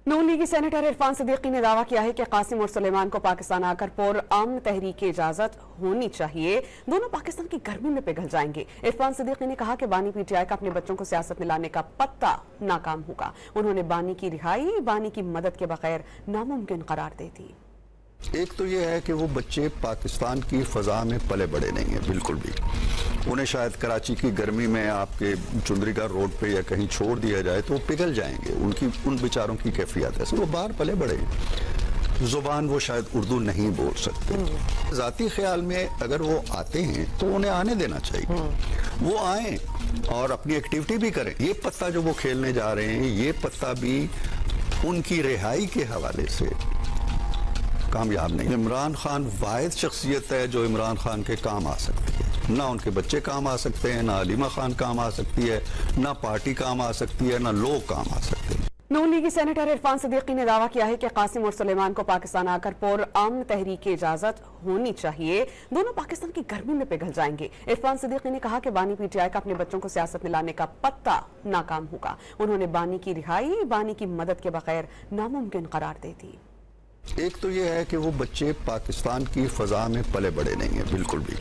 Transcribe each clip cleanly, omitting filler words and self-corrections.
नून लीगी सेनेटर इरफान सिद्दीकी ने दावा किया है कि कासिम और सुलेमान को पाकिस्तान आकर पुरअमन तहरीक की इजाजत होनी चाहिए। दोनों पाकिस्तान की गर्मी में पिघल जाएंगे। इरफान सिद्दीकी ने कहा कि बानी पीटीआई का अपने बच्चों को सियासत में लाने का पत्ता नाकाम होगा। उन्होंने बानी की रिहाई, बानी की मदद के बगैर नामुमकिन करार दे दी। एक तो ये है कि वो बच्चे पाकिस्तान की फ़ज़ा में पले बड़े नहीं हैं बिल्कुल भी। उन्हें शायद कराची की गर्मी में आपके चुंदरीगढ़ रोड पे या कहीं छोड़ दिया जाए तो वो पिघल जाएंगे। उन बेचारों की कैफियत है, वो बाहर पले बड़े हैं। ज़ुबान वो शायद उर्दू नहीं बोल सकते। ज़ाती ख्याल में अगर वो आते हैं तो उन्हें आने देना चाहिए। वो आएँ और अपनी एक्टिविटी भी करें। ये पत्ता जो वो खेलने जा रहे हैं, ये पत्ता भी उनकी रिहाई के हवाले से कामयाब नहीं। इमरान खान वाहिद शख्सियत है जो इमरान खान के काम आ सकती है। ना उनके बच्चे काम आ सकते हैं, ना अलीमा खान काम आ सकती है, ना पार्टी काम आ सकती है, ना लोग काम आ सकते हैं। नून लीगी सेनेटर इरफान सिद्दीकी ने दावा किया है कि कासिम और सुलेमान को पाकिस्तान आकर पुरअमन तहरीक की इजाजत होनी चाहिए। दोनों पाकिस्तान की गर्मी में पिघल जाएंगे। इरफान सिद्दीकी ने कहा कि बानी पीटीआई का अपने बच्चों को सियासत में लाने का पत्ता नाकाम होगा। उन्होंने बानी की रिहाई, बानी की मदद के बगैर नामुमकिन करार दे दी। एक तो ये है कि वो बच्चे पाकिस्तान की फ़ज़ा में पले बड़े नहीं हैं बिल्कुल भी।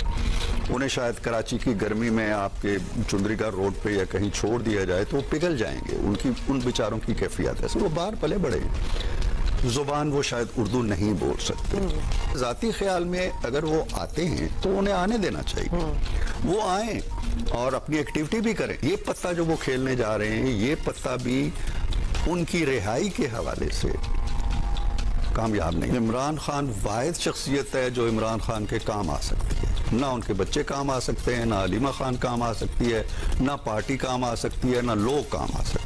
उन्हें शायद कराची की गर्मी में आपके चुंदरीगढ़ रोड पे या कहीं छोड़ दिया जाए तो वो पिघल जाएंगे। उन बेचारों की कैफियत है, वो बाहर पले बड़े हैं। ज़ुबान वो शायद उर्दू नहीं बोल सकते। ज़ाती ख्याल में अगर वो आते हैं तो उन्हें आने देना चाहिए। वो आएँ और अपनी एक्टिविटी भी करें। ये पत्ता जो वो खेलने जा रहे हैं, ये पत्ता भी उनकी रिहाई के हवाले से कामयाब नहीं। इमरान खान वाहिद शख्सियत है जो इमरान खान के काम आ सकती है। ना उनके बच्चे काम आ सकते हैं, ना अलीमा खान काम आ सकती है, ना पार्टी काम आ सकती है, ना लोग काम आ सकते हैं।